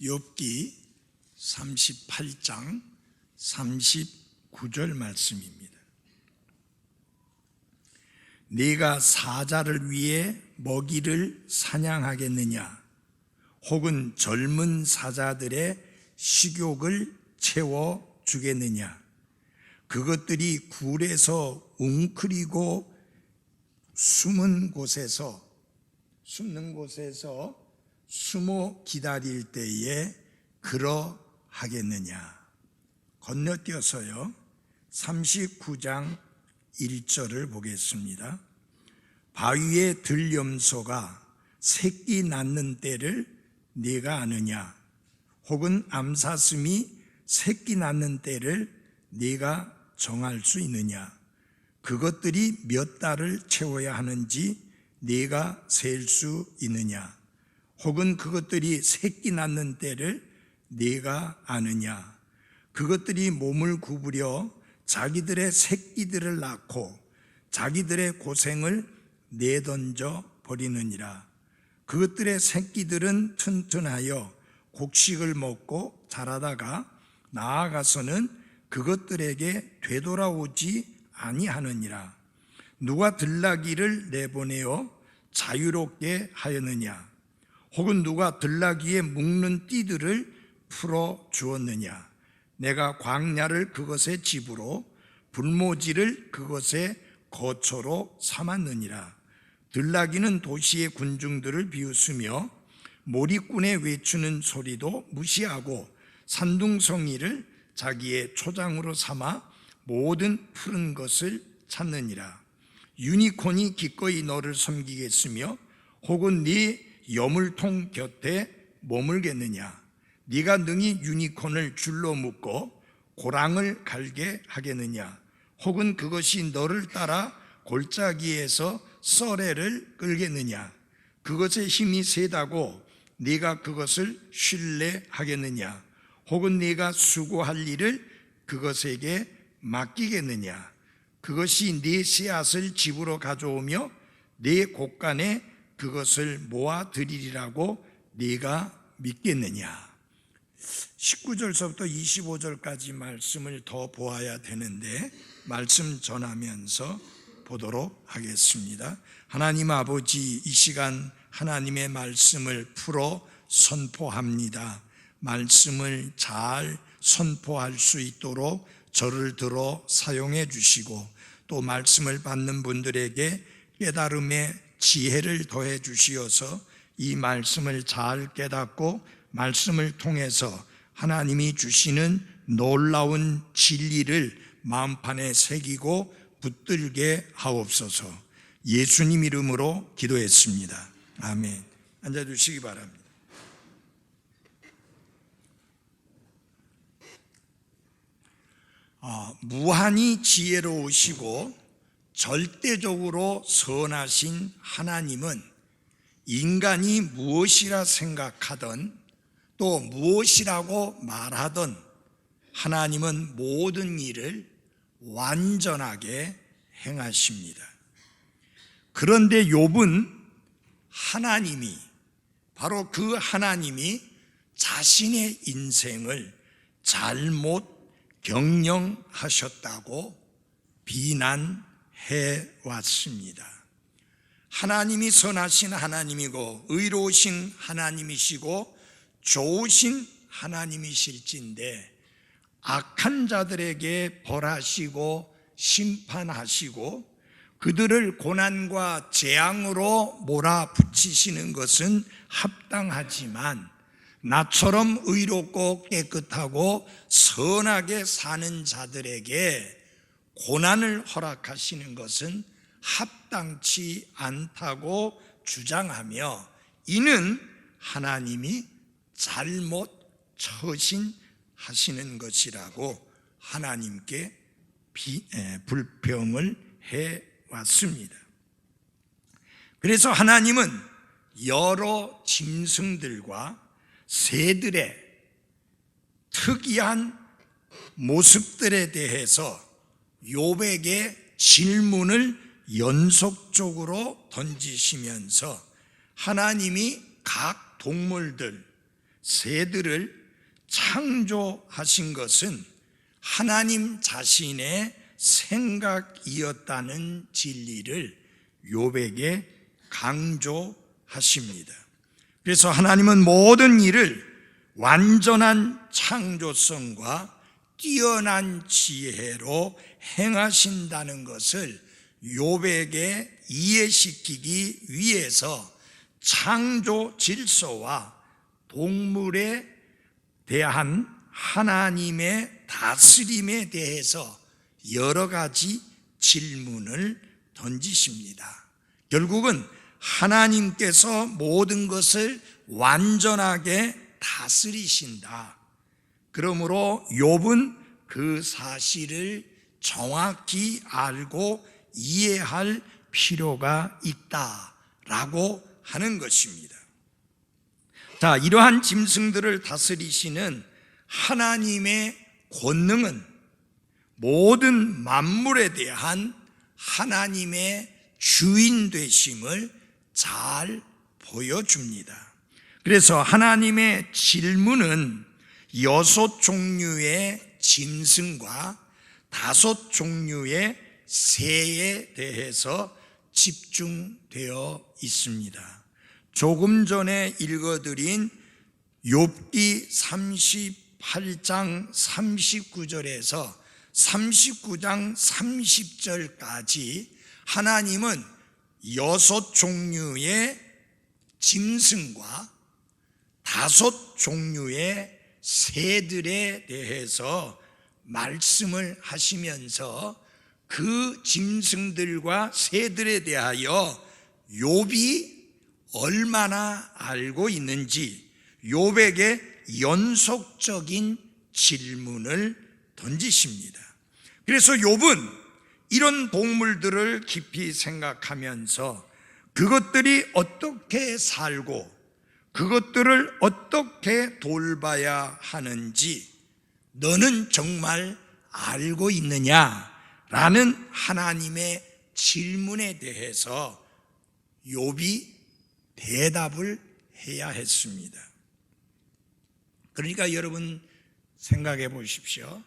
욥기 38장 39절 말씀입니다. 네가 사자를 위해 먹이를 사냥하겠느냐? 혹은 젊은 사자들의 식욕을 채워주겠느냐? 그것들이 굴에서 웅크리고 숨는 곳에서 숨어 기다릴 때에 그러하겠느냐? 건너뛰어서요 39장 1절을 보겠습니다. 바위의 들염소가 새끼 낳는 때를 네가 아느냐? 혹은 암사슴이 새끼 낳는 때를 네가 정할 수 있느냐? 그것들이 몇 달을 채워야 하는지 네가 셀 수 있느냐? 혹은 그것들이 새끼 낳는 때를 네가 아느냐? 그것들이 몸을 구부려 자기들의 새끼들을 낳고 자기들의 고생을 내던져 버리느니라. 그것들의 새끼들은 튼튼하여 곡식을 먹고 자라다가 나아가서는 그것들에게 되돌아오지 아니하느니라. 누가 들나귀를 내보내어 자유롭게 하였느냐? 혹은 누가 들나귀에 묶는 띠들을 풀어 주었느냐? 내가 광야를 그것의 집으로 불모지를 그것의 거처로 삼았느니라. 들나귀는 도시의 군중들을 비웃으며 몰입꾼의 외치는 소리도 무시하고 산둥성이를 자기의 초장으로 삼아 모든 푸른 것을 찾느니라. 유니콘이 기꺼이 너를 섬기겠으며 혹은 네 여물통 곁에 머물겠느냐? 네가 능히 유니콘을 줄로 묶고 고랑을 갈게 하겠느냐? 혹은 그것이 너를 따라 골짜기에서 썰애를 끌겠느냐? 그것의 힘이 세다고 네가 그것을 신뢰하겠느냐? 혹은 네가 수고할 일을 그것에게 맡기겠느냐? 그것이 네 씨앗을 집으로 가져오며 네 곳간에 그것을 모아 드리리라고 네가 믿겠느냐? 19절서부터 25절까지 말씀을 더 보아야 되는데 말씀 전하면서 보도록 하겠습니다. 하나님 아버지, 이 시간 하나님의 말씀을 풀어 선포합니다. 말씀을 잘 선포할 수 있도록 저를 들어 사용해 주시고 또 말씀을 받는 분들에게 깨달음의 지혜를 더해 주시어서 이 말씀을 잘 깨닫고 말씀을 통해서 하나님이 주시는 놀라운 진리를 마음판에 새기고 붙들게 하옵소서. 예수님 이름으로 기도했습니다. 아멘. 앉아주시기 바랍니다. 무한히 지혜로우시고 절대적으로 선하신 하나님은 인간이 무엇이라 생각하든 또 무엇이라고 말하든 하나님은 모든 일을 완전하게 행하십니다. 그런데 욥은 하나님이 바로 그 하나님이 자신의 인생을 잘못 경영하셨다고 비난해 왔습니다. 하나님이 선하신 하나님이고 의로우신 하나님이시고 좋으신 하나님이실진데 악한 자들에게 벌하시고 심판하시고 그들을 고난과 재앙으로 몰아붙이시는 것은 합당하지만 나처럼 의롭고 깨끗하고 선하게 사는 자들에게 고난을 허락하시는 것은 합당치 않다고 주장하며 이는 하나님이 잘못 처신하시는 것이라고 하나님께 불평을 해왔습니다. 그래서 하나님은 여러 짐승들과 새들의 특이한 모습들에 대해서 욥에게 질문을 연속적으로 던지시면서 하나님이 각 동물들, 새들을 창조하신 것은 하나님 자신의 생각이었다는 진리를 욥에게 강조하십니다. 그래서 하나님은 모든 일을 완전한 창조성과 뛰어난 지혜로 행하신다는 것을 욥에게 이해시키기 위해서 창조 질서와 동물에 대한 하나님의 다스림에 대해서 여러 가지 질문을 던지십니다. 결국은 하나님께서 모든 것을 완전하게 다스리신다. 그러므로 욥은 그 사실을 정확히 알고 이해할 필요가 있다라고 하는 것입니다. 자, 이러한 짐승들을 다스리시는 하나님의 권능은 모든 만물에 대한 하나님의 주인 되심을 잘 보여줍니다. 그래서 하나님의 질문은 6 종류의 짐승과 5 종류의 새에 대해서 집중되어 있습니다. 조금 전에 읽어드린 욥기 38장 39절에서 39장 30절까지 하나님은 6 종류의 짐승과 5 종류의 새들에 대해서 말씀을 하시면서 그 짐승들과 새들에 대하여 욥이 얼마나 알고 있는지 욥에게 연속적인 질문을 던지십니다. 그래서 욥은 이런 동물들을 깊이 생각하면서 그것들이 어떻게 살고 그것들을 어떻게 돌봐야 하는지 너는 정말 알고 있느냐라는 하나님의 질문에 대해서 욥이 대답을 해야 했습니다. 그러니까 여러분 생각해 보십시오.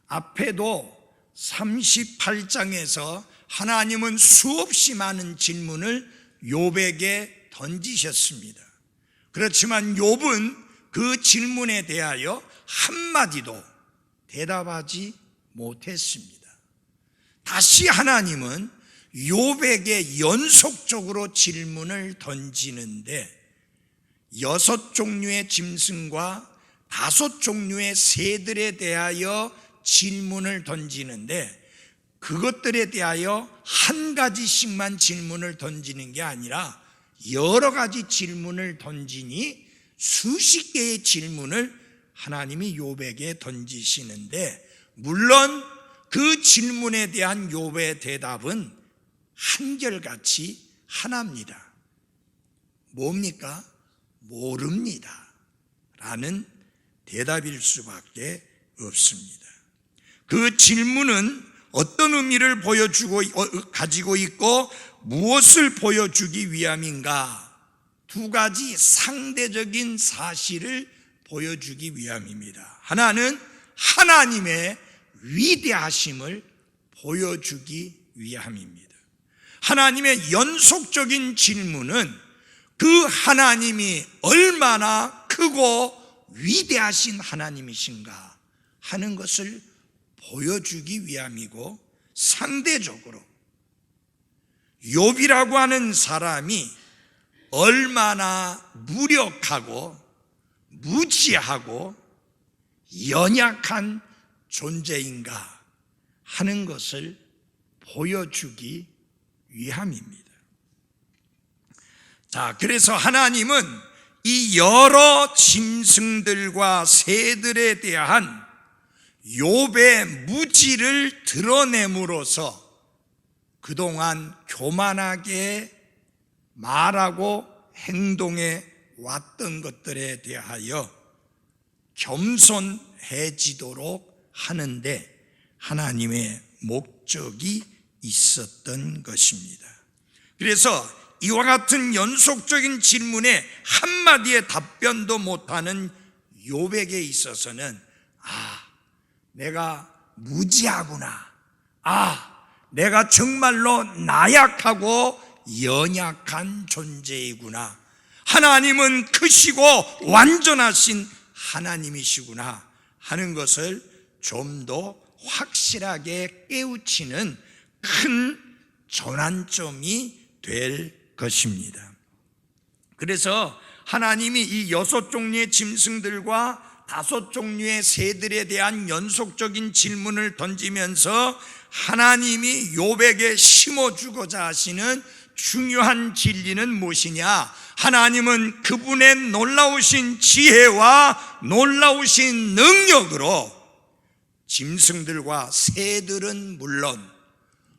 앞에도 38장에서 하나님은 수없이 많은 질문을 욥에게 던지셨습니다. 그렇지만 욥은 그 질문에 대하여 한마디도 대답하지 못했습니다. 다시 하나님은 욥에게 연속적으로 질문을 던지는데 6 종류의 짐승과 5 종류의 새들에 대하여 질문을 던지는데 그것들에 대하여 한 가지씩만 질문을 던지는 게 아니라 여러 가지 질문을 던지니 수십 개의 질문을 하나님이 욥에게 던지시는데 물론 그 질문에 대한 욥의 대답은 한결같이 하나입니다. 뭡니까? 모릅니다 라는 대답일 수밖에 없습니다. 그 질문은 어떤 의미를 가지고 있고 무엇을 보여주기 위함인가? 2 가지 상대적인 사실을 보여주기 위함입니다. 하나는 하나님의 위대하심을 보여주기 위함입니다. 하나님의 연속적인 질문은 그 하나님이 얼마나 크고 위대하신 하나님이신가 하는 것을 보여주기 위함이고 상대적으로 욥이라고 하는 사람이 얼마나 무력하고 무지하고 연약한 존재인가 하는 것을 보여주기 위함입니다. 자, 그래서 하나님은 이 여러 짐승들과 새들에 대한 욥의 무지를 드러냄으로써 그동안 교만하게 말하고 행동해 왔던 것들에 대하여 겸손해지도록 하는데 하나님의 목적이 있었던 것입니다. 그래서 이와 같은 연속적인 질문에 한마디의 답변도 못하는 욥에게 있어서는 내가 무지하구나, 내가 정말로 나약하고 연약한 존재이구나, 하나님은 크시고 완전하신 하나님이시구나 하는 것을 좀 더 확실하게 깨우치는 큰 전환점이 될 것입니다. 그래서 하나님이 이 6종류의 짐승들과 5종류의 새들에 대한 연속적인 질문을 던지면서 하나님이 욥에게 심어주고자 하시는 중요한 진리는 무엇이냐? 하나님은 그분의 놀라우신 지혜와 놀라우신 능력으로 짐승들과 새들은 물론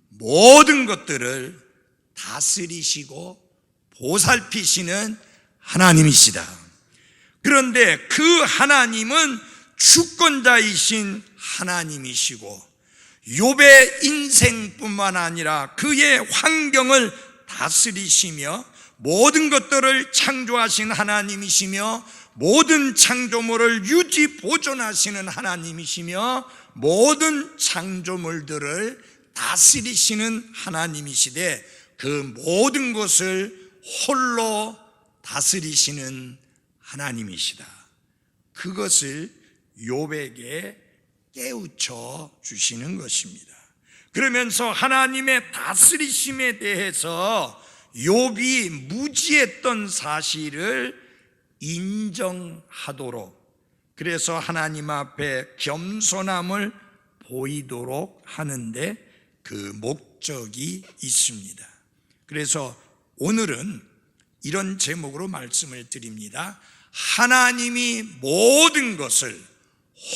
모든 것들을 다스리시고 보살피시는 하나님이시다. 그런데 그 하나님은 주권자이신 하나님이시고 욥의 인생뿐만 아니라 그의 환경을 다스리시며 모든 것들을 창조하신 하나님이시며 모든 창조물을 유지 보존하시는 하나님이시며 모든 창조물들을 다스리시는 하나님이시되 그 모든 것을 홀로 다스리시는 하나님이시다. 그것을 욥에게 깨우쳐 주시는 것입니다. 그러면서 하나님의 다스리심에 대해서 욥이 무지했던 사실을 인정하도록, 그래서 하나님 앞에 겸손함을 보이도록 하는데 그 목적이 있습니다. 그래서 오늘은 이런 제목으로 말씀을 드립니다. 하나님이 모든 것을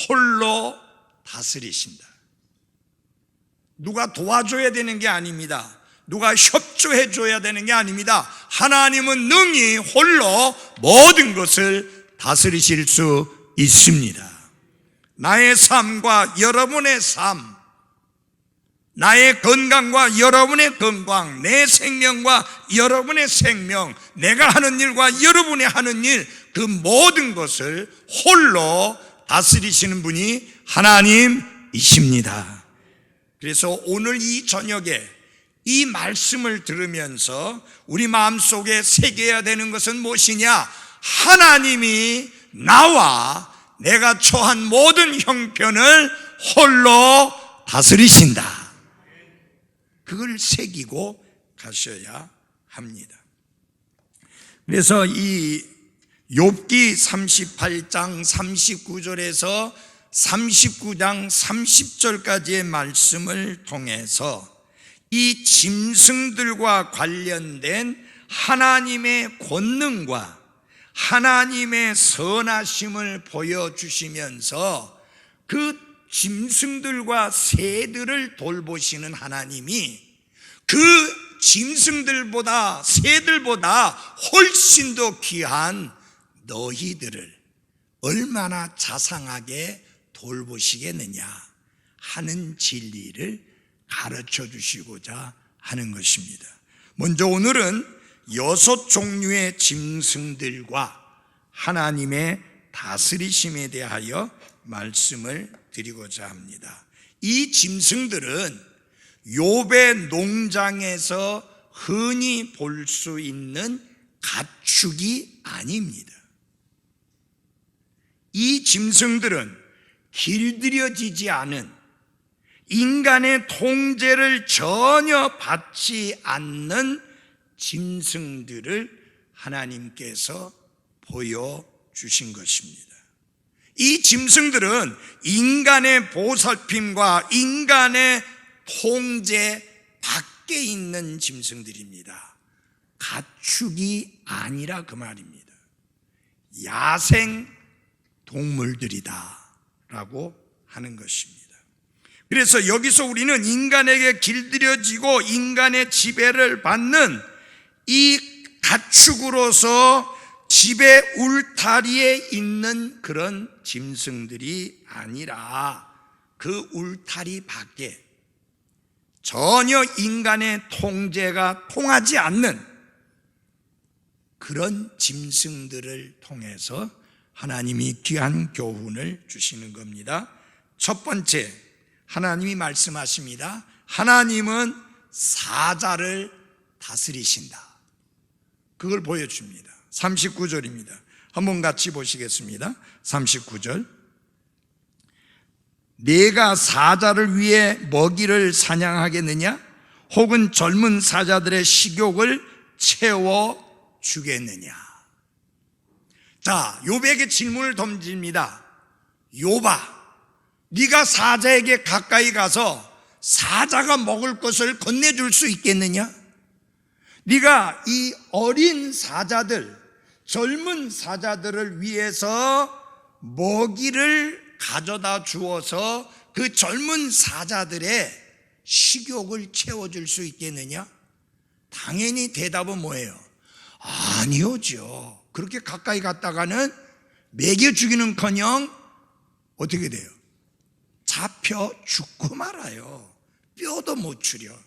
홀로 다스리신다. 누가 도와줘야 되는 게 아닙니다. 누가 협조해 줘야 되는 게 아닙니다. 하나님은 능히 홀로 모든 것을 다스리실 수 있습니다. 나의 삶과 여러분의 삶, 나의 건강과 여러분의 건강, 내 생명과 여러분의 생명, 내가 하는 일과 여러분이 하는 일, 그 모든 것을 홀로 다스리시는 분이 하나님이십니다. 그래서 오늘 이 저녁에 이 말씀을 들으면서 우리 마음속에 새겨야 되는 것은 무엇이냐? 하나님이 나와 내가 처한 모든 형편을 홀로 다스리신다. 그걸 새기고 가셔야 합니다. 그래서 이 욥기 38장 39절에서 39장 30절까지의 말씀을 통해서 이 짐승들과 관련된 하나님의 권능과 하나님의 선하심을 보여주시면서 그 짐승들과 새들을 돌보시는 하나님이 그 짐승들보다 새들보다 훨씬 더 귀한 너희들을 얼마나 자상하게 돌보시겠느냐 하는 진리를 가르쳐 주시고자 하는 것입니다. 먼저 오늘은 6종류의 짐승들과 하나님의 다스리심에 대하여 말씀을 드리고자 합니다. 이 짐승들은 욥의 농장에서 흔히 볼 수 있는 가축이 아닙니다. 이 짐승들은 길들여지지 않은, 인간의 통제를 전혀 받지 않는 짐승들을 하나님께서 보여주신 것입니다. 이 짐승들은 인간의 보살핌과 인간의 통제 밖에 있는 짐승들입니다. 가축이 아니라 그 말입니다. 야생 동물들이다 라고 하는 것입니다. 그래서 여기서 우리는 인간에게 길들여지고 인간의 지배를 받는 이 가축으로서 집의 울타리에 있는 그런 짐승들이 아니라 그 울타리 밖에 전혀 인간의 통제가 통하지 않는 그런 짐승들을 통해서 하나님이 귀한 교훈을 주시는 겁니다. 첫 번째, 하나님이 말씀하십니다. 하나님은 사자를 다스리신다. 그걸 보여줍니다. 39절입니다. 한번 같이 보시겠습니다. 39절. 내가 사자를 위해 먹이를 사냥하겠느냐? 혹은 젊은 사자들의 식욕을 채워주겠느냐? 자, 욥에게 질문을 던집니다. 욥아, 네가 사자에게 가까이 가서 사자가 먹을 것을 건네줄 수 있겠느냐? 네가 이 어린 사자들, 젊은 사자들을 위해서 먹이를 가져다 주어서 그 젊은 사자들의 식욕을 채워줄 수 있겠느냐? 당연히 대답은 뭐예요? 아니오죠. 그렇게 가까이 갔다가는 먹여 주기는커녕 어떻게 돼요? 잡혀 죽고 말아요. 뼈도 못 추려.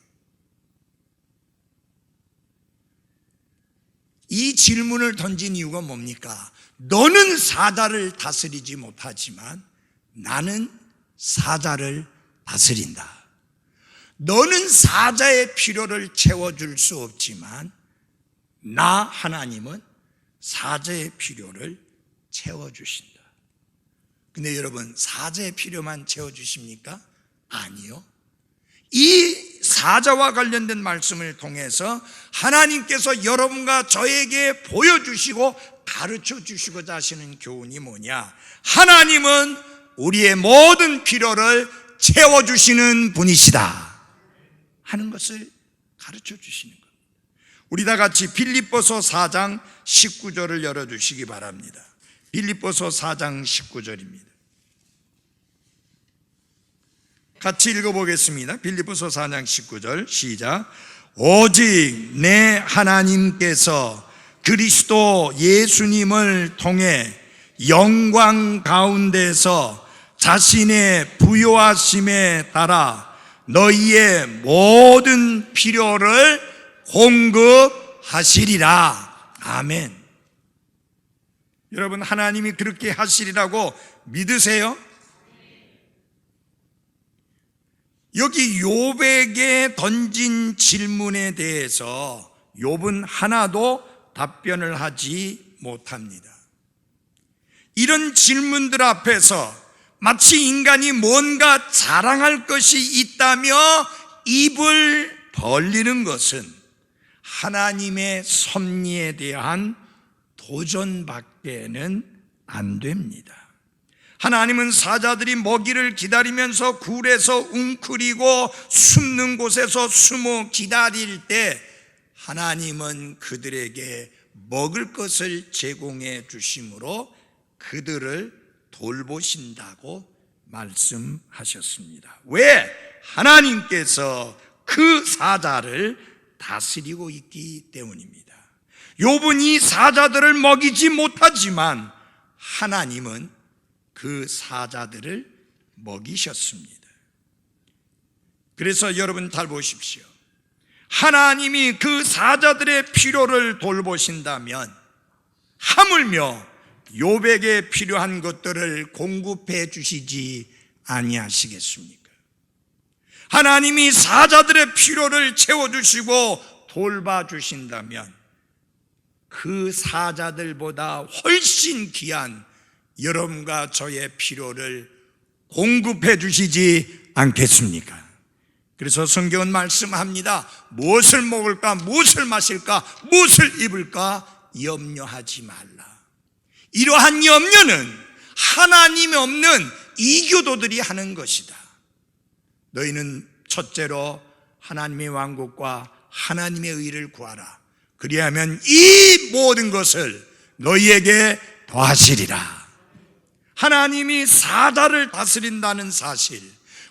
이 질문을 던진 이유가 뭡니까? 너는 사자를 다스리지 못하지만 나는 사자를 다스린다. 너는 사자의 필요를 채워줄 수 없지만 나 하나님은 사자의 필요를 채워주신다. 근데 여러분, 사자의 필요만 채워주십니까? 아니요. 이 사자와 관련된 말씀을 통해서 하나님께서 여러분과 저에게 보여주시고 가르쳐 주시고자 하시는 교훈이 뭐냐? 하나님은 우리의 모든 필요를 채워주시는 분이시다 하는 것을 가르쳐 주시는 겁니다. 우리 다 같이 빌립보서 4장 19절을 열어주시기 바랍니다. 빌립보서 4장 19절입니다. 같이 읽어보겠습니다. 빌립보서 4장 19절 시작. 오직 내 하나님께서 그리스도 예수님을 통해 영광 가운데서 자신의 부요하심에 따라 너희의 모든 필요를 공급하시리라. 아멘. 여러분, 하나님이 그렇게 하시리라고 믿으세요? 여기 욥에게 던진 질문에 대해서 욥은 하나도 답변을 하지 못합니다. 이런 질문들 앞에서 마치 인간이 뭔가 자랑할 것이 있다며 입을 벌리는 것은 하나님의 섭리에 대한 도전밖에는 안 됩니다. 하나님은 사자들이 먹이를 기다리면서 굴에서 웅크리고 숨는 곳에서 숨어 기다릴 때 하나님은 그들에게 먹을 것을 제공해 주심으로 그들을 돌보신다고 말씀하셨습니다. 왜? 하나님께서 그 사자를 다스리고 있기 때문입니다. 욥은 이 사자들을 먹이지 못하지만 하나님은 그 사자들을 먹이셨습니다. 그래서 여러분 잘 보십시오. 하나님이 그 사자들의 필요를 돌보신다면 하물며 욥에게 필요한 것들을 공급해 주시지 아니하시겠습니까? 하나님이 사자들의 필요를 채워주시고 돌봐주신다면 그 사자들보다 훨씬 귀한 여러분과 저의 필요를 공급해 주시지 않겠습니까? 그래서 성경은 말씀합니다. 무엇을 먹을까, 무엇을 마실까, 무엇을 입을까 염려하지 말라. 이러한 염려는 하나님이 없는 이교도들이 하는 것이다. 너희는 첫째로 하나님의 왕국과 하나님의 의를 구하라. 그리하면 이 모든 것을 너희에게 더하시리라. 하나님이 사자를 다스린다는 사실,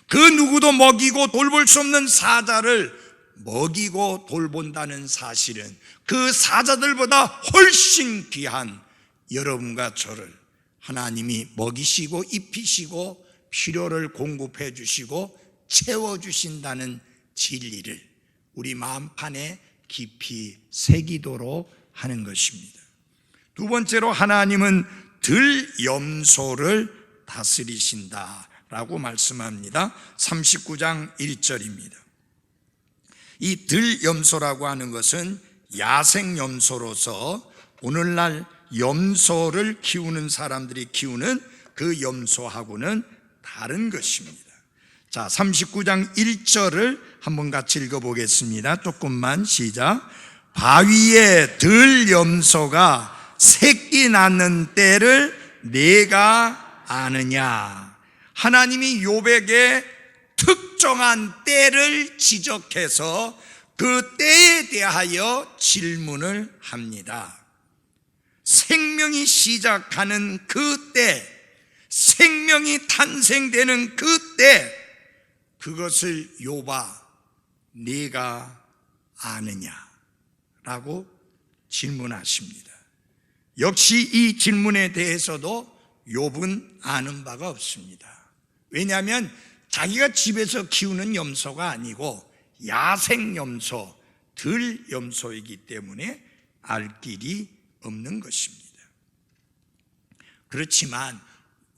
그 누구도 먹이고 돌볼 수 없는 사자를 먹이고 돌본다는 사실은 그 사자들보다 훨씬 귀한 여러분과 저를 하나님이 먹이시고 입히시고 필요를 공급해 주시고 채워주신다는 진리를 우리 마음판에 깊이 새기도록 하는 것입니다. 두 번째로 하나님은 들염소를 다스리신다라고 말씀합니다. 39장 1절입니다. 이 들염소라고 하는 것은 야생염소로서 오늘날 염소를 키우는 사람들이 키우는 그 염소하고는 다른 것입니다. 자, 39장 1절을 한번 같이 읽어보겠습니다. 조금만 시작. 바위에 들염소가 새끼 낳는 때를 네가 아느냐. 하나님이 욥에게 특정한 때를 지적해서 그 때에 대하여 질문을 합니다. 생명이 시작하는 그 때, 생명이 탄생되는 그 때, 그것을 욥아 네가 아느냐 라고 질문하십니다. 역시 이 질문에 대해서도 욥은 아는 바가 없습니다. 왜냐하면 자기가 집에서 키우는 염소가 아니고 야생염소, 들염소이기 때문에 알 길이 없는 것입니다. 그렇지만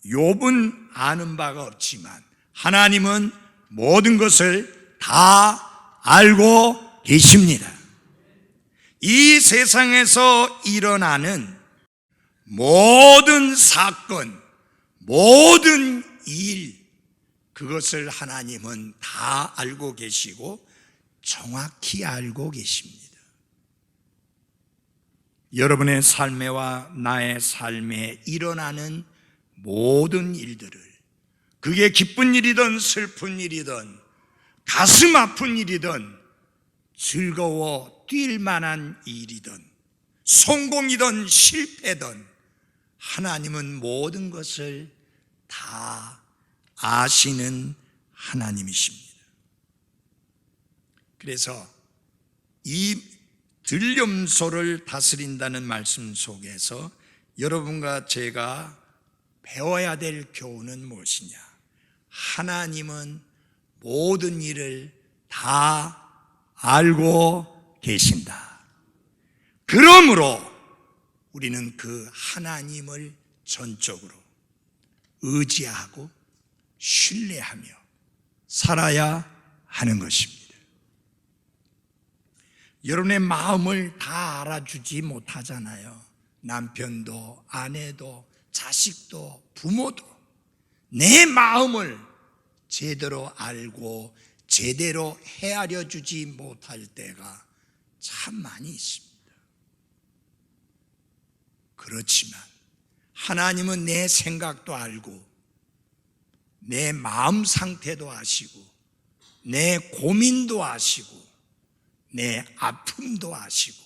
욥은 아는 바가 없지만 하나님은 모든 것을 다 알고 계십니다. 이 세상에서 일어나는 모든 사건, 모든 일, 그것을 하나님은 다 알고 계시고 정확히 알고 계십니다. 여러분의 삶에와 나의 삶에 일어나는 모든 일들을, 그게 기쁜 일이든 슬픈 일이든 가슴 아픈 일이든 즐거워 뛸 만한 일이든 성공이든 실패든 하나님은 모든 것을 다 아시는 하나님이십니다. 그래서 이 들염소를 다스린다는 말씀 속에서 여러분과 제가 배워야 될 교훈은 무엇이냐? 하나님은 모든 일을 다 알고 계신다. 그러므로 우리는 그 하나님을 전적으로 의지하고 신뢰하며 살아야 하는 것입니다. 여러분의 마음을 다 알아주지 못하잖아요. 남편도 아내도 자식도 부모도 내 마음을 제대로 알고 제대로 헤아려 주지 못할 때가 참 많이 있습니다. 그렇지만 하나님은 내 생각도 알고 내 마음 상태도 아시고 내 고민도 아시고 내 아픔도 아시고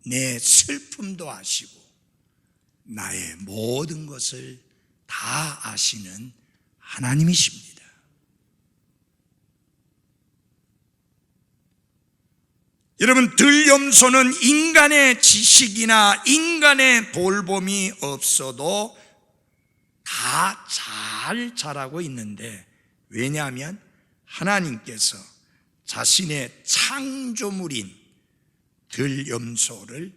내 슬픔도 아시고 나의 모든 것을 다 아시는 하나님이십니다. 여러분, 들염소는 인간의 지식이나 인간의 돌봄이 없어도 다 잘 자라고 있는데, 왜냐하면 하나님께서 자신의 창조물인 들염소를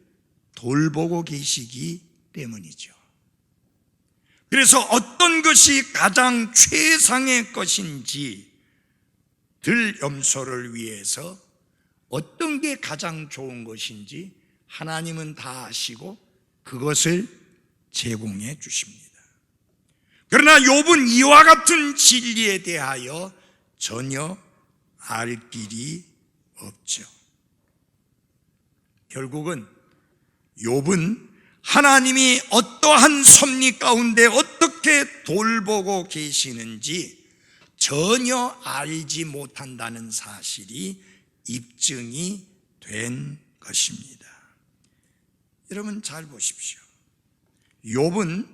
돌보고 계시기 때문이죠. 그래서 어떤 것이 가장 최상의 것인지, 들염소를 위해서 어떤 게 가장 좋은 것인지 하나님은 다 아시고 그것을 제공해 주십니다. 그러나 욥은 이와 같은 진리에 대하여 전혀 알 길이 없죠. 결국은 욥은 하나님이 어떠한 섭리 가운데 어떻게 돌보고 계시는지 전혀 알지 못한다는 사실이 입증이 된 것입니다. 여러분 잘 보십시오. 욥은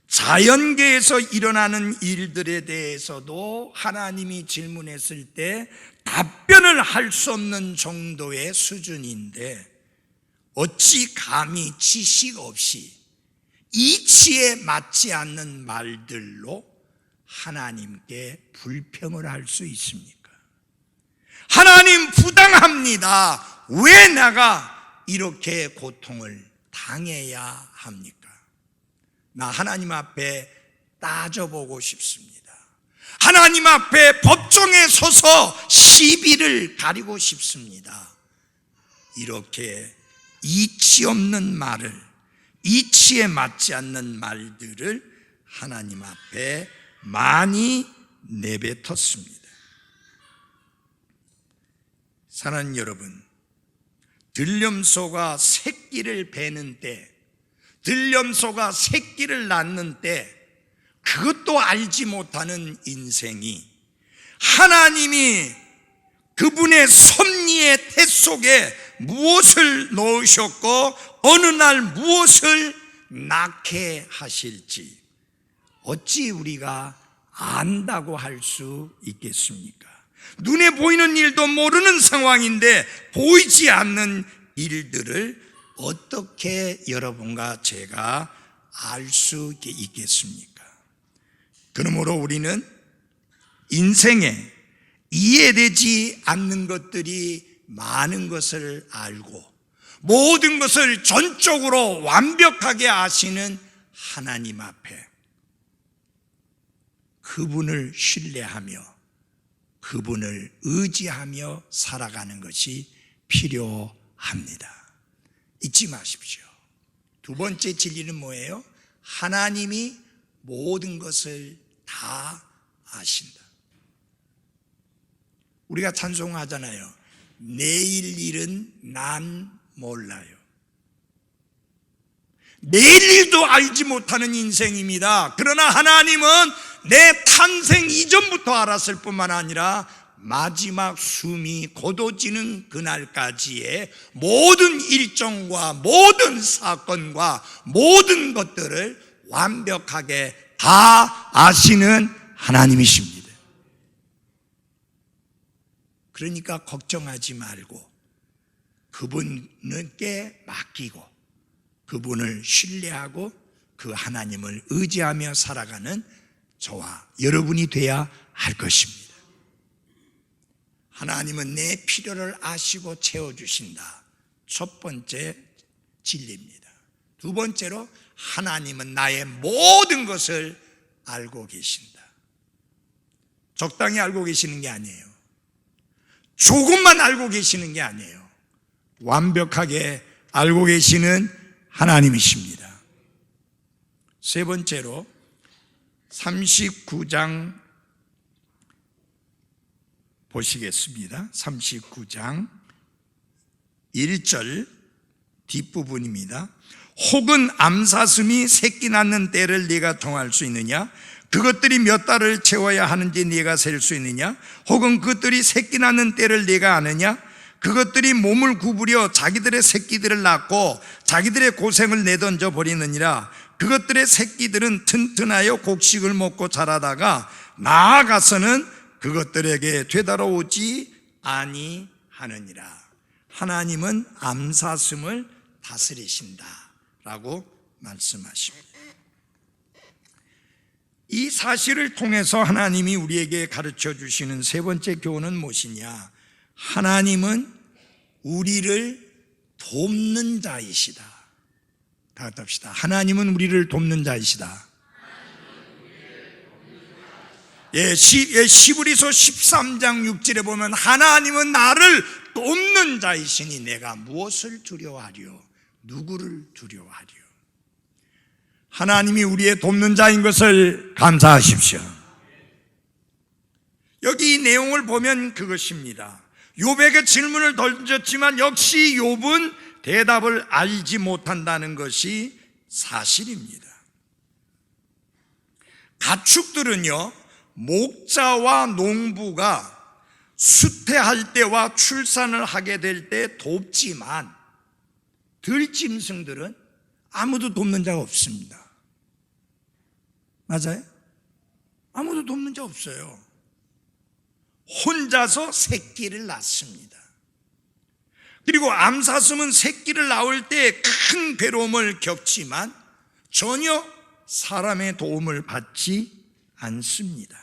자연계에서 일어나는 일들에 대해서도 하나님이 질문했을 때 답변을 할 수 없는 정도의 수준인데, 어찌 감히 지식 없이 이치에 맞지 않는 말들로 하나님께 불평을 할 수 있습니까? 하나님 부당합니다. 왜 내가 이렇게 고통을 당해야 합니까? 나 하나님 앞에 따져보고 싶습니다. 하나님 앞에 법정에 서서 시비를 가리고 싶습니다. 이렇게 이치 없는 말을, 이치에 맞지 않는 말들을 하나님 앞에 많이 내뱉었습니다. 사랑하는 여러분, 들염소가 새끼를 베는 때, 들염소가 새끼를 낳는 때 그것도 알지 못하는 인생이 하나님이 그분의 섭리의 태 속에 무엇을 넣으셨고 어느 날 무엇을 낳게 하실지 어찌 우리가 안다고 할 수 있겠습니까? 눈에 보이는 일도 모르는 상황인데 보이지 않는 일들을 어떻게 여러분과 제가 알 수 있겠습니까? 그러므로 우리는 인생에 이해되지 않는 것들이 많은 것을 알고 모든 것을 전적으로 완벽하게 아시는 하나님 앞에 그분을 신뢰하며 그분을 의지하며 살아가는 것이 필요합니다. 잊지 마십시오. 두 번째 진리는 뭐예요? 하나님이 모든 것을 다 아신다. 우리가 찬송하잖아요. 내일 일은 난 몰라요. 내일 일도 알지 못하는 인생입니다. 그러나 하나님은 내 탄생 이전부터 알았을 뿐만 아니라 마지막 숨이 고도지는 그날까지의 모든 일정과 모든 사건과 모든 것들을 완벽하게 다 아시는 하나님이십니다. 그러니까 걱정하지 말고 그분께 맡기고 그분을 신뢰하고 그 하나님을 의지하며 살아가는 저와 여러분이 돼야 할 것입니다. 하나님은 내 필요를 아시고 채워주신다. 첫 번째 진리입니다. 두 번째로 하나님은 나의 모든 것을 알고 계신다. 적당히 알고 계시는 게 아니에요. 조금만 알고 계시는 게 아니에요. 완벽하게 알고 계시는 하나님이십니다. 세 번째로 39장 보시겠습니다. 39장 1절 뒷부분입니다. 혹은 암사슴이 새끼 낳는 때를 네가 정할 수 있느냐? 그것들이 몇 달을 채워야 하는지 네가 셀 수 있느냐? 혹은 그것들이 새끼 낳는 때를 네가 아느냐? 그것들이 몸을 구부려 자기들의 새끼들을 낳고 자기들의 고생을 내던져 버리느니라. 그것들의 새끼들은 튼튼하여 곡식을 먹고 자라다가 나아가서는 그것들에게 되돌아오지 아니하느니라. 하나님은 암사슴을 다스리신다라고 말씀하십니다. 이 사실을 통해서 하나님이 우리에게 가르쳐 주시는 세 번째 교훈은 무엇이냐? 하나님은 우리를 돕는 자이시다. 다 같이 합시다. 하나님은 우리를 돕는 자이시다. 시브리서 13장 6절에 보면 하나님은 나를 돕는 자이시니 내가 무엇을 두려워하리요? 누구를 두려워하리요? 하나님이 우리의 돕는 자인 것을 감사하십시오. 여기 이 내용을 보면 그것입니다. 욥에게 질문을 던졌지만 역시 욥은 대답을 알지 못한다는 것이 사실입니다. 가축들은요, 목자와 농부가 수태할 때와 출산을 하게 될 때 돕지만 들짐승들은 아무도 돕는 자가 없습니다. 맞아요? 아무도 돕는 자 없어요. 혼자서 새끼를 낳습니다. 그리고 암사슴은 새끼를 낳을 때 큰 괴로움을 겪지만 전혀 사람의 도움을 받지 않습니다.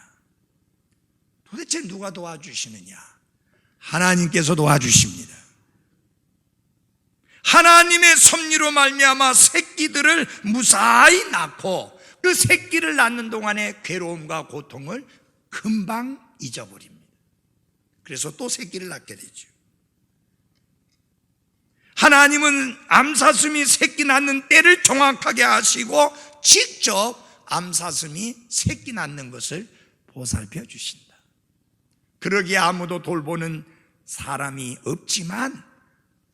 도대체 누가 도와주시느냐? 하나님께서 도와주십니다. 하나님의 섭리로 말미암아 새끼들을 무사히 낳고 그 새끼를 낳는 동안의 괴로움과 고통을 금방 잊어버립니다. 그래서 또 새끼를 낳게 되죠. 하나님은 암사슴이 새끼 낳는 때를 정확하게 아시고 직접 암사슴이 새끼 낳는 것을 보살펴 주신다. 그러기에 아무도 돌보는 사람이 없지만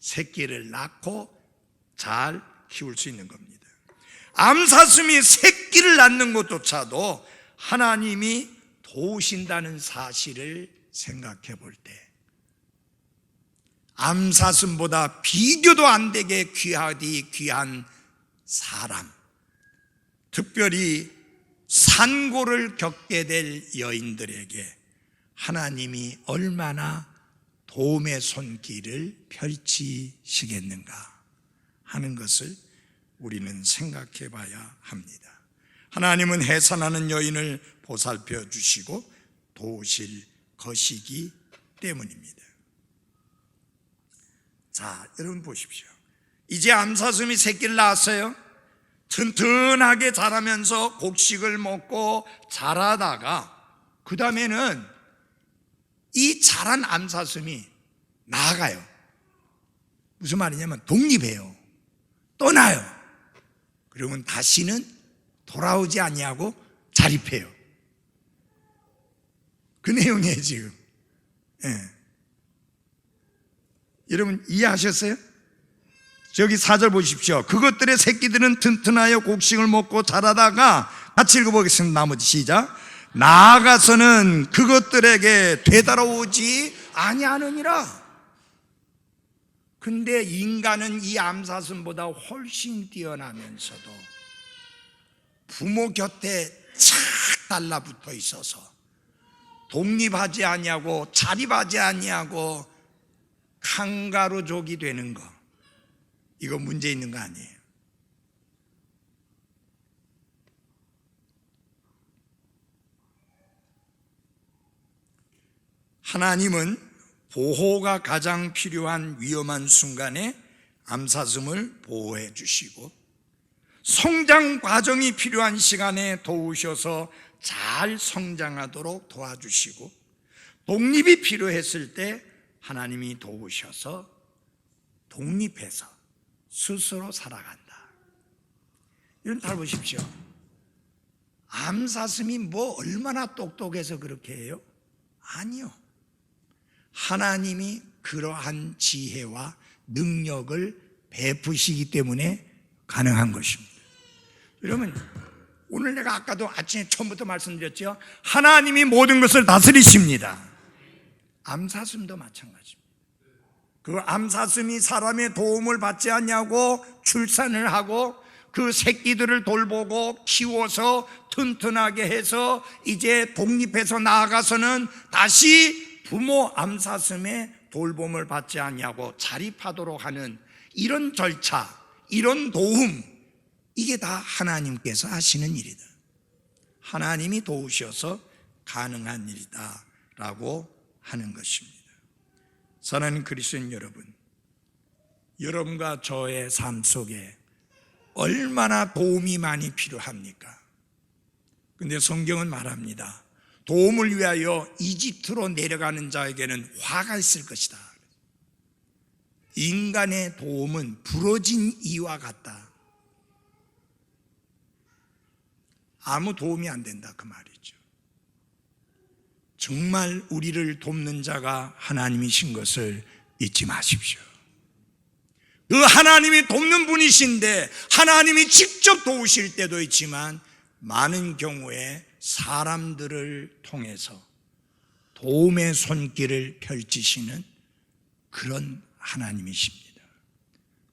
새끼를 낳고 잘 키울 수 있는 겁니다. 암사슴이 새끼를 낳는 것조차도 하나님이 도우신다는 사실을 생각해 볼 때 암사슴보다 비교도 안 되게 귀하디 귀한 사람, 특별히 산고를 겪게 될 여인들에게 하나님이 얼마나 도움의 손길을 펼치시겠는가 하는 것을 우리는 생각해 봐야 합니다. 하나님은 해산하는 여인을 보살펴 주시고 도우실 것이기 때문입니다. 자, 여러분 보십시오. 이제 암사슴이 새끼를 낳았어요. 튼튼하게 자라면서 곡식을 먹고 자라다가 그 다음에는 이 자란 암사슴이 나가요. 무슨 말이냐면 독립해요. 떠나요. 그러면 다시는 돌아오지 아니하고 자립해요. 그 내용이에요 지금. 예. 여러분 이해하셨어요? 저기 4절 보십시오. 그것들의 새끼들은 튼튼하여 곡식을 먹고 자라다가 같이 읽어보겠습니다. 나머지 시작. 나아가서는 그것들에게 되돌아오지 아니하느니라. 근데 인간은 이 암사슴보다 훨씬 뛰어나면서도 부모 곁에 착 달라붙어 있어서 독립하지 아니하고 자립하지 아니하고 칸가루족이 되는 거, 이거 문제 있는 거 아니에요? 하나님은 보호가 가장 필요한 위험한 순간에 암사슴을 보호해 주시고 성장 과정이 필요한 시간에 도우셔서 잘 성장하도록 도와주시고 독립이 필요했을 때 하나님이 도우셔서 독립해서 스스로 살아간다. 이런 잘 보십시오. 암사슴이 뭐 얼마나 똑똑해서 그렇게 해요? 아니요. 하나님이 그러한 지혜와 능력을 베푸시기 때문에 가능한 것입니다. 여러분, 오늘 내가 아까도 아침에 처음부터 말씀드렸죠. 하나님이 모든 것을 다스리십니다. 암사슴도 마찬가지입니다. 그 암사슴이 사람의 도움을 받지 않냐고 출산을 하고 그 새끼들을 돌보고 키워서 튼튼하게 해서 이제 독립해서 나아가서는 다시 부모 암사슴의 돌봄을 받지 않냐고 자립하도록 하는 이런 절차, 이런 도움, 이게 다 하나님께서 하시는 일이다. 하나님이 도우셔서 가능한 일이다 라고 하는 것입니다. 사랑하는 그리스도인 여러분, 여러분과 저의 삶 속에 얼마나 도움이 많이 필요합니까? 근데 성경은 말합니다. 도움을 위하여 이집트로 내려가는 자에게는 화가 있을 것이다. 인간의 도움은 부러진 이와 같다. 아무 도움이 안 된다 그 말이죠. 정말 우리를 돕는 자가 하나님이신 것을 잊지 마십시오. 그 하나님이 돕는 분이신데 하나님이 직접 도우실 때도 있지만 많은 경우에 사람들을 통해서 도움의 손길을 펼치시는 그런 하나님이십니다.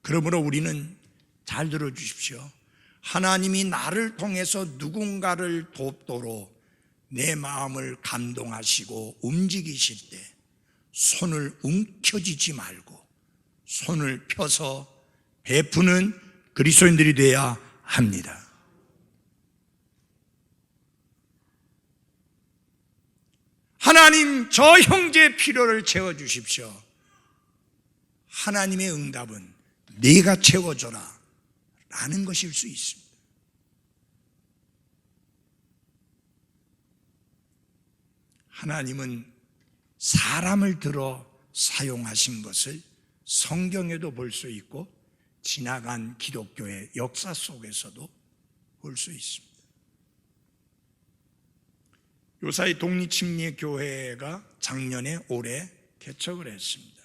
그러므로 우리는 잘 들어주십시오. 하나님이 나를 통해서 누군가를 돕도록 내 마음을 감동하시고 움직이실 때 손을 움켜쥐지 말고 손을 펴서 베푸는 그리스도인들이 되어야 합니다. 하나님, 저 형제의 필요를 채워주십시오. 하나님의 응답은 네가 채워줘라 라는 것일 수 있습니다. 하나님은 사람을 들어 사용하신 것을 성경에도 볼 수 있고 지나간 기독교의 역사 속에서도 볼 수 있습니다. 요사이 독립침례교회가 작년에 올해 개척을 했습니다.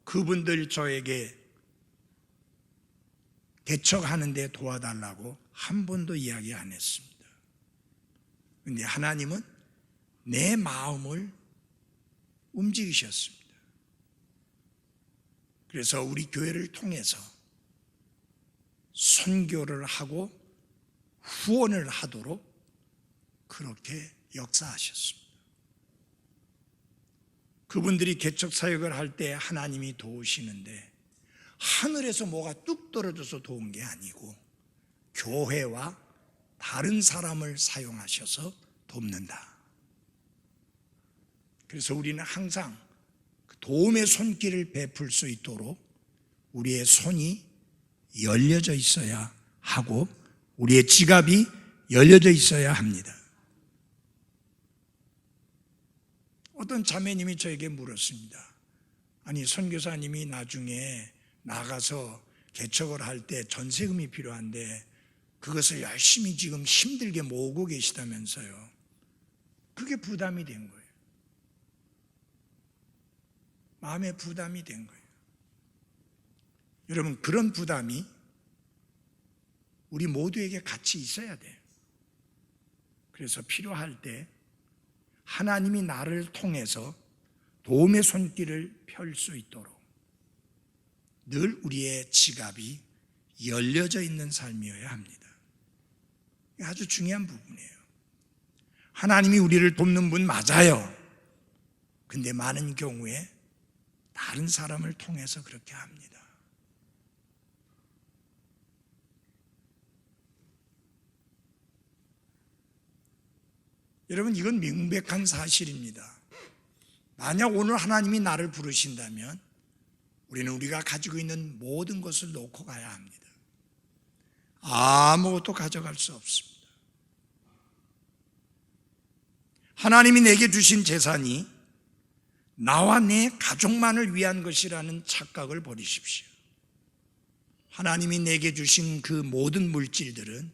그분들 저에게 개척하는 데 도와달라고 한 번도 이야기 안 했습니다. 그런데 하나님은 내 마음을 움직이셨습니다. 그래서 우리 교회를 통해서 선교를 하고 후원을 하도록 그렇게 역사하셨습니다. 그분들이 개척 사역을 할 때 하나님이 도우시는데 하늘에서 뭐가 뚝 떨어져서 도운 게 아니고 교회와 다른 사람을 사용하셔서 돕는다. 그래서 우리는 항상 도움의 손길을 베풀 수 있도록 우리의 손이 열려져 있어야 하고 우리의 지갑이 열려져 있어야 합니다. 어떤 자매님이 저에게 물었습니다. 아니 선교사님이 나중에 나가서 개척을 할 때 전세금이 필요한데 그것을 열심히 지금 힘들게 모으고 계시다면서요. 그게 부담이 된 거예요. 마음의 부담이 된 거예요. 여러분 그런 부담이 우리 모두에게 같이 있어야 돼요. 그래서 필요할 때 하나님이 나를 통해서 도움의 손길을 펼 수 있도록 늘 우리의 지갑이 열려져 있는 삶이어야 합니다. 아주 중요한 부분이에요. 하나님이 우리를 돕는 분 맞아요. 근데 많은 경우에 다른 사람을 통해서 그렇게 합니다. 여러분 이건 명백한 사실입니다. 만약 오늘 하나님이 나를 부르신다면 우리는 우리가 가지고 있는 모든 것을 놓고 가야 합니다. 아무것도 가져갈 수 없습니다. 하나님이 내게 주신 재산이 나와 내 가족만을 위한 것이라는 착각을 버리십시오. 하나님이 내게 주신 그 모든 물질들은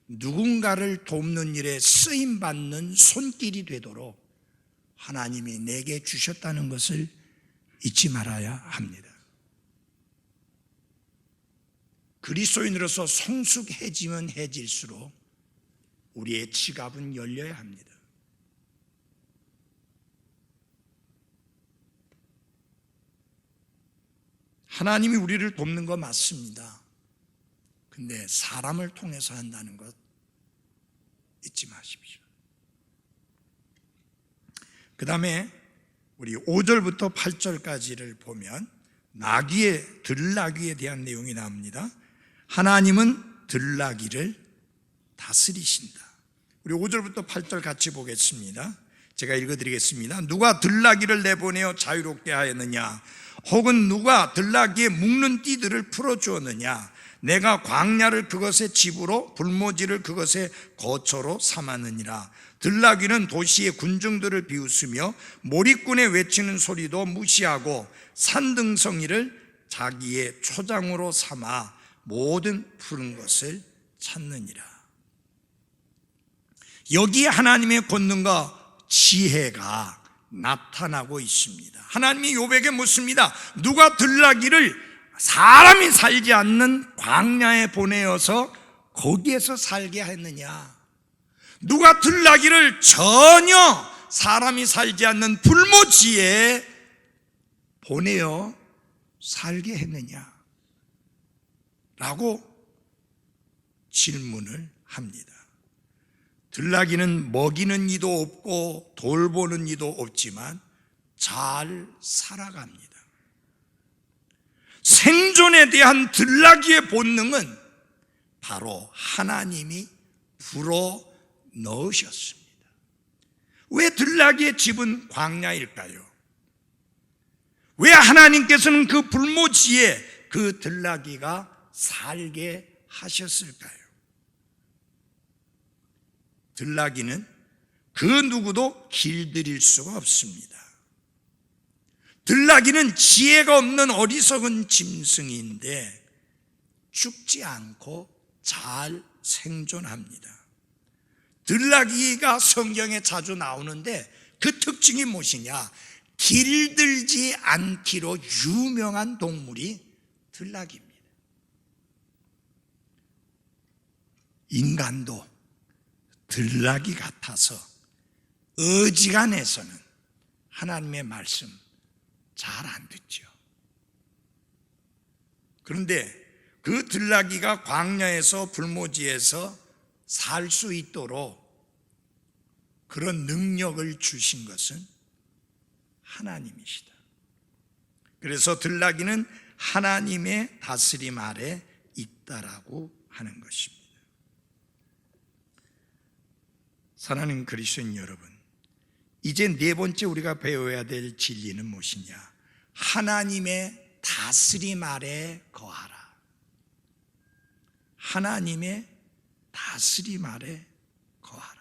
누군가를 돕는 일에 쓰임받는 손길이 되도록 하나님이 내게 주셨다는 것을 잊지 말아야 합니다. 그리스도인으로서 성숙해지면 해질수록 우리의 지갑은 열려야 합니다. 하나님이 우리를 돕는 거 맞습니다. 근데 사람을 통해서 한다는 것 잊지 마십시오. 그 다음에 우리 5절부터 8절까지를 보면 들나귀에 대한 내용이 나옵니다. 하나님은 들나귀를 다스리신다. 우리 5절부터 8절 같이 보겠습니다. 제가 읽어드리겠습니다. 누가 들나귀를 내보내어 자유롭게 하였느냐? 혹은 누가 들나귀의 묶는 띠들을 풀어주었느냐? 내가 광야를 그것의 집으로 불모지를 그것의 거처로 삼았느니라. 들나귀는 도시의 군중들을 비웃으며 몰입꾼의 외치는 소리도 무시하고 산등성이를 자기의 초장으로 삼아 모든 푸른 것을 찾느니라. 여기에 하나님의 권능과 지혜가 나타나고 있습니다. 하나님이 욥에게 묻습니다. 누가 들나귀를 사람이 살지 않는 광야에 보내어서 거기에서 살게 했느냐? 누가 들나귀를 전혀 사람이 살지 않는 불모지에 보내어 살게 했느냐? 라고 질문을 합니다. 들나귀는 먹이는 이도 없고 돌보는 이도 없지만 잘 살아갑니다. 생존에 대한 들나귀의 본능은 바로 하나님이 불어 넣으셨습니다. 왜 들나귀의 집은 광야일까요? 왜 하나님께서는 그 불모지에 그 들나귀가 살게 하셨을까요? 들나귀는 그 누구도 길들일 수가 없습니다. 들나귀는 지혜가 없는 어리석은 짐승인데 죽지 않고 잘 생존합니다. 들나귀가 성경에 자주 나오는데 그 특징이 무엇이냐? 길들지 않기로 유명한 동물이 들나귀입니다. 인간도 들나귀 같아서 어지간해서는 하나님의 말씀 잘 안 듣죠. 그런데 그 들나귀가 광야에서 불모지에서 살 수 있도록 그런 능력을 주신 것은 하나님이시다. 그래서 들나귀는 하나님의 다스림 아래 있다라고 하는 것입니다. 사랑하는 그리스도인 여러분, 이제 네 번째 우리가 배워야 될 진리는 무엇이냐? 하나님의 다스림 아래 거하라. 하나님의 다스림 아래 거하라.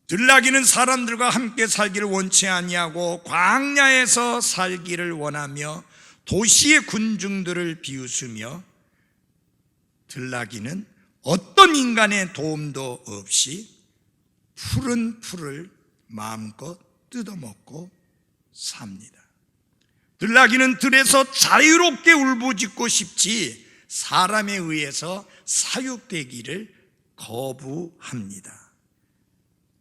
들나귀는 사람들과 함께 살기를 원치 아니하고 광야에서 살기를 원하며 도시의 군중들을 비웃으며, 들나귀는 어떤 인간의 도움도 없이 푸른 풀을 마음껏 뜯어먹고 삽니다. 들나귀는 들에서 자유롭게 울부짖고 싶지 사람에 의해서 사육되기를 거부합니다.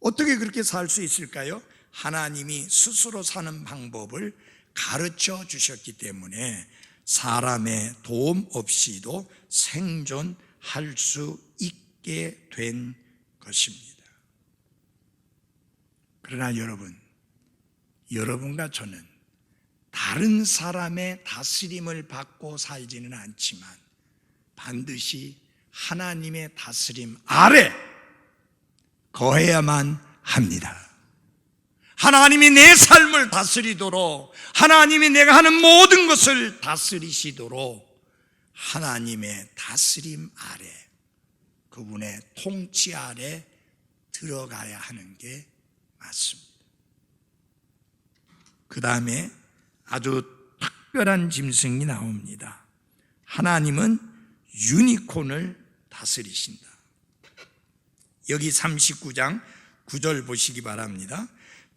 어떻게 그렇게 살 수 있을까요? 하나님이 스스로 사는 방법을 가르쳐 주셨기 때문에 사람의 도움 없이도 생존할 수 있게 된 것입니다. 그러나 여러분과 저는 다른 사람의 다스림을 받고 살지는 않지만 반드시 하나님의 다스림 아래 거해야만 합니다. 하나님이 내 삶을 다스리도록, 하나님이 내가 하는 모든 것을 다스리시도록 하나님의 다스림 아래, 그분의 통치 아래 들어가야 하는 게 맞습니다. 그 다음에 아주 특별한 짐승이 나옵니다. 하나님은 유니콘을 다스리신다. 여기 39장 9절 보시기 바랍니다.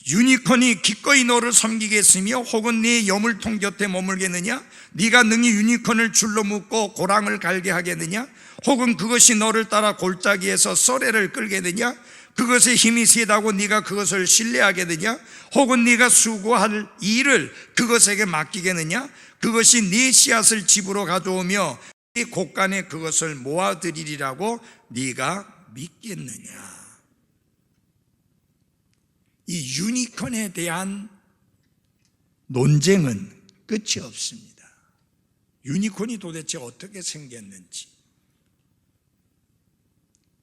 유니콘이 기꺼이 너를 섬기겠으며 혹은 네 여물통 곁에 머물겠느냐? 네가 능히 유니콘을 줄로 묶고 고랑을 갈게 하겠느냐? 혹은 그것이 너를 따라 골짜기에서 쏘래를 끌겠느냐? 그것의 힘이 세다고 네가 그것을 신뢰하겠느냐? 혹은 네가 수고할 일을 그것에게 맡기겠느냐? 그것이 네 씨앗을 집으로 가져오며 네 곳간에 그것을 모아들이리라고 네가 믿겠느냐? 이 유니콘에 대한 논쟁은 끝이 없습니다. 유니콘이 도대체 어떻게 생겼는지.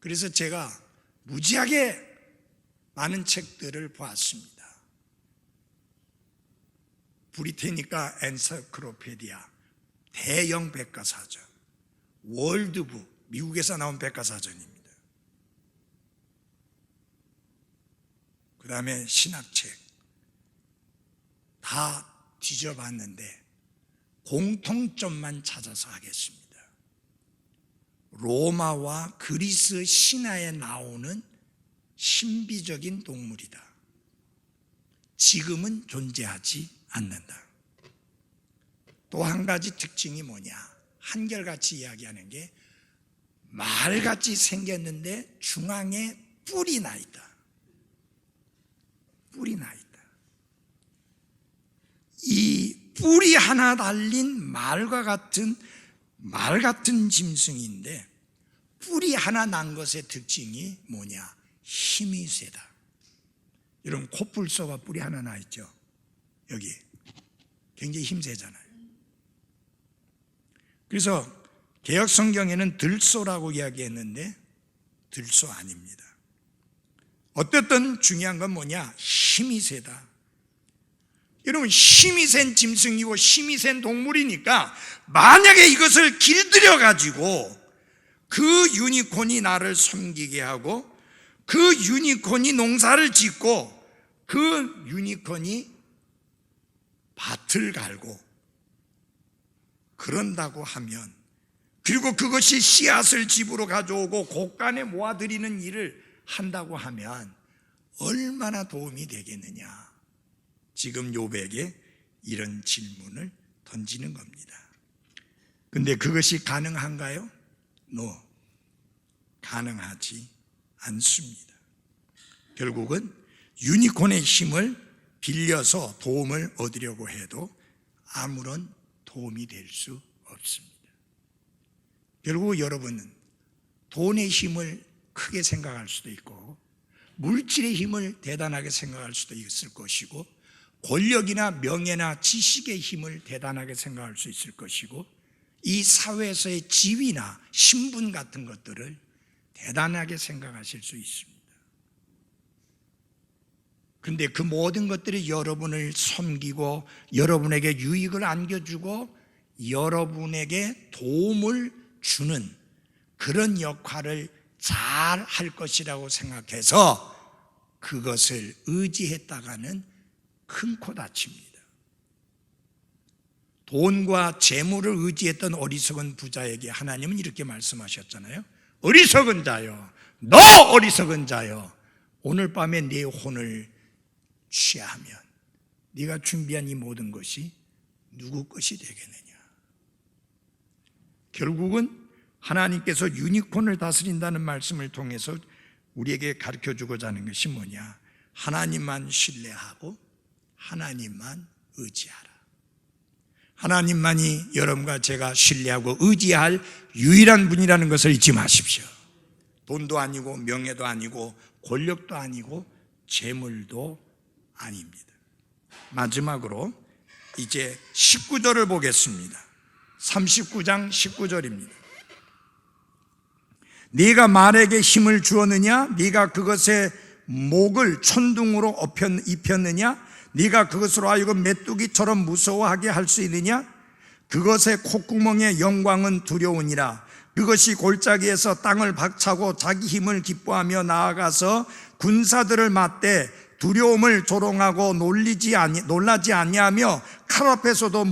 그래서 제가 무지하게 많은 책들을 보았습니다. 브리테니카 엔사이클로피디아, 대형 백과사전, 월드북, 미국에서 나온 백과사전입니다. 그 다음에 신학책 다 뒤져봤는데 공통점만 찾아서 하겠습니다. 로마와 그리스 신화에 나오는 신비적인 동물이다. 지금은 존재하지 않는다. 또 한 가지 특징이 뭐냐? 한결같이 이야기하는 게 말같이 생겼는데 중앙에 뿔이 나 있다. 뿔이 나 있다. 이 뿔이 하나 달린 말 같은 짐승인데 뿔이 하나 난 것의 특징이 뭐냐? 힘이 세다. 여러분 코뿔소가 뿔이 하나 나 있죠? 여기 굉장히 힘세잖아요. 그래서 개역 성경에는 들소라고 이야기했는데 들소 아닙니다. 어쨌든 중요한 건 뭐냐? 힘이 세다. 여러분, 힘이 센 짐승이고 힘이 센 동물이니까 만약에 이것을 길들여 가지고 그 유니콘이 나를 섬기게 하고 그 유니콘이 농사를 짓고 그 유니콘이 밭을 갈고 그런다고 하면, 그리고 그것이 씨앗을 집으로 가져오고 곳간에 모아들이는 일을 한다고 하면 얼마나 도움이 되겠느냐. 지금 욥에게 이런 질문을 던지는 겁니다. 근데 그것이 가능한가요? No, 가능하지 않습니다. 결국은 유니콘의 힘을 빌려서 도움을 얻으려고 해도 아무런 도움이 될 수 없습니다. 결국 여러분은 돈의 힘을 크게 생각할 수도 있고 물질의 힘을 대단하게 생각할 수도 있을 것이고 권력이나 명예나 지식의 힘을 대단하게 생각할 수 있을 것이고 이 사회에서의 지위나 신분 같은 것들을 대단하게 생각하실 수 있습니다. 그런데 그 모든 것들이 여러분을 섬기고 여러분에게 유익을 안겨주고 여러분에게 도움을 주는 그런 역할을 잘 할 것이라고 생각해서 그것을 의지했다가는 큰 코 다칩니다. 돈과 재물을 의지했던 어리석은 부자에게 하나님은 이렇게 말씀하셨잖아요. 어리석은 자여, 너 어리석은 자여, 오늘 밤에 네 혼을 취하면 네가 준비한 이 모든 것이 누구 것이 되겠느냐. 결국은 하나님께서 유니콘을 다스린다는 말씀을 통해서 우리에게 가르쳐주고자 하는 것이 뭐냐, 하나님만 신뢰하고 하나님만 의지하라. 하나님만이 여러분과 제가 신뢰하고 의지할 유일한 분이라는 것을 잊지 마십시오. 돈도 아니고 명예도 아니고 권력도 아니고 재물도 아닙니다. 마지막으로 이제 19절을 보겠습니다. 39장 19절입니다. 네가 말에게 힘을 주었느냐? 네가 그것의 목을 천둥으로 입혔느냐? 네가 그것으로 하여금 메뚜기처럼 무서워하게 할 수 있느냐? 그것의 콧구멍의 영광은 두려우니라. 그것이 골짜기에서 땅을 박차고 자기 힘을 기뻐하며 나아가서 군사들을 맞대 두려움을 조롱하고 놀라지 아니하며 칼 앞에서도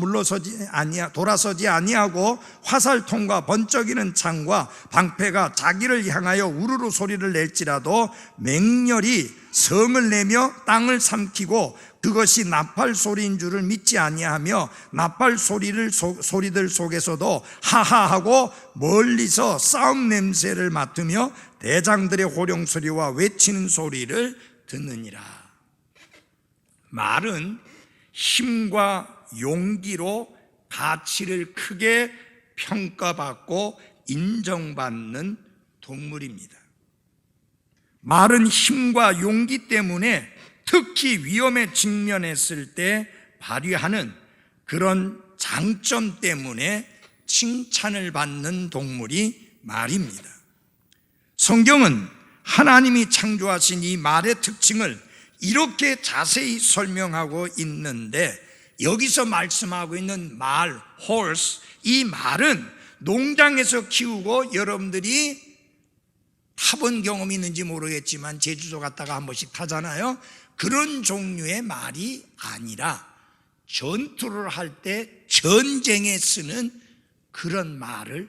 돌아서지 아니하고 화살통과 번쩍이는 창과 방패가 자기를 향하여 우르르 소리를 낼지라도 맹렬히 성을 내며 땅을 삼키고 그것이 나팔 소리인 줄을 믿지 아니하며 나팔 소리들 속에서도 하하하고 멀리서 싸움 냄새를 맡으며 대장들의 호령 소리와 외치는 소리를 듣느니라. 말은 힘과 용기로 가치를 크게 평가받고 인정받는 동물입니다. 말은 힘과 용기 때문에 특히 위험에 직면했을 때 발휘하는 그런 장점 때문에 칭찬을 받는 동물이 말입니다. 성경은 하나님이 창조하신 이 말의 특징을 이렇게 자세히 설명하고 있는데, 여기서 말씀하고 있는 말, horse, 이 말은 농장에서 키우고 여러분들이 타본 경험이 있는지 모르겠지만 제주도 갔다가 한 번씩 타잖아요. 그런 종류의 말이 아니라 전투를 할 때 전쟁에 쓰는 그런 말을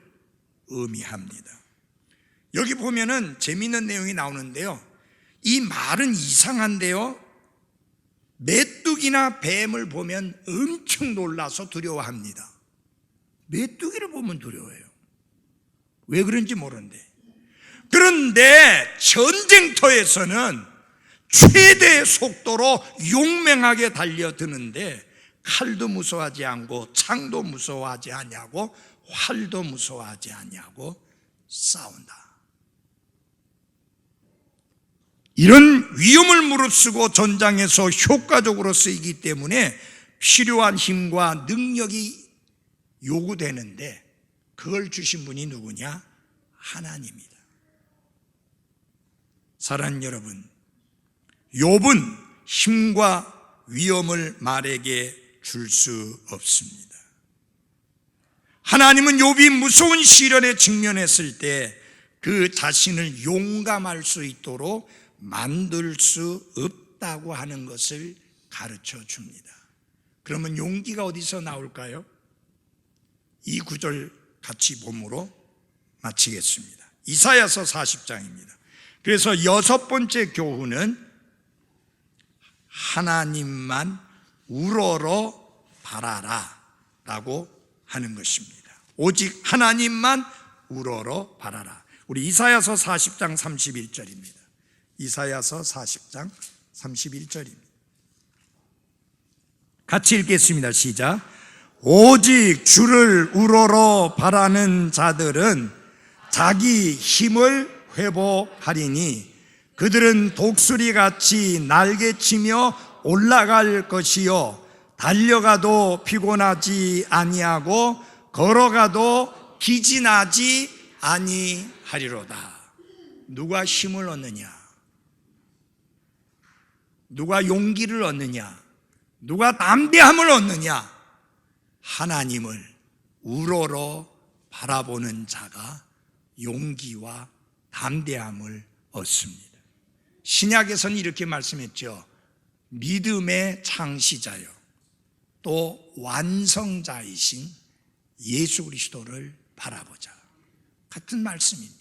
의미합니다. 여기 보면은 재미있는 내용이 나오는데요, 이 말은 이상한데요, 메뚜기나 뱀을 보면 엄청 놀라서 두려워합니다. 메뚜기를 보면 두려워해요. 왜 그런지 모르는데. 그런데 전쟁터에서는 최대의 속도로 용맹하게 달려드는데 칼도 무서워하지 않고 창도 무서워하지 않냐고 활도 무서워하지 않냐고 싸운다. 이런 위험을 무릅쓰고 전장에서 효과적으로 쓰이기 때문에 필요한 힘과 능력이 요구되는데 그걸 주신 분이 누구냐? 하나님이다. 사랑하는 여러분, 욥은 힘과 위험을 말에게 줄 수 없습니다. 하나님은 욥이 무서운 시련에 직면했을 때 그 자신을 용감할 수 있도록 만들 수 없다고 하는 것을 가르쳐 줍니다. 그러면 용기가 어디서 나올까요? 이 구절 같이 봄으로 마치겠습니다. 이사야서 40장입니다. 그래서 여섯 번째 교훈은 하나님만 우러러 바라라 라고 하는 것입니다. 오직 하나님만 우러러 바라라. 우리 이사야서 40장 31절입니다. 이사야서 40장 31절입니다. 같이 읽겠습니다. 시작. 오직 주를 우러러 바라는 자들은 자기 힘을 회복하리니 그들은 독수리같이 날개치며 올라갈 것이요 달려가도 피곤하지 아니하고 걸어가도 기진하지 아니하리로다. 누가 힘을 얻느냐? 누가 용기를 얻느냐? 누가 담대함을 얻느냐? 하나님을 우러러 바라보는 자가 용기와 담대함을 얻습니다. 신약에서는 이렇게 말씀했죠. 믿음의 창시자요 또 완성자이신 예수 그리스도를 바라보자. 같은 말씀입니다.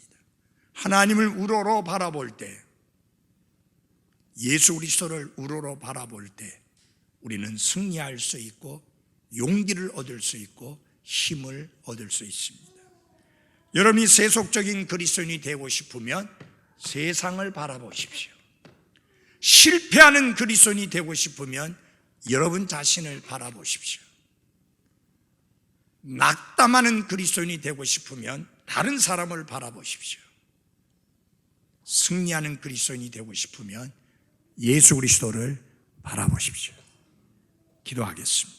하나님을 우러러 바라볼 때, 예수 그리스도를 우러러 바라볼 때 우리는 승리할 수 있고 용기를 얻을 수 있고 힘을 얻을 수 있습니다. 여러분이 세속적인 그리스도인이 되고 싶으면 세상을 바라보십시오. 실패하는 그리스도인이 되고 싶으면 여러분 자신을 바라보십시오. 낙담하는 그리스도인이 되고 싶으면 다른 사람을 바라보십시오. 승리하는 그리스도인이 되고 싶으면 예수 그리스도를 바라보십시오. 기도하겠습니다.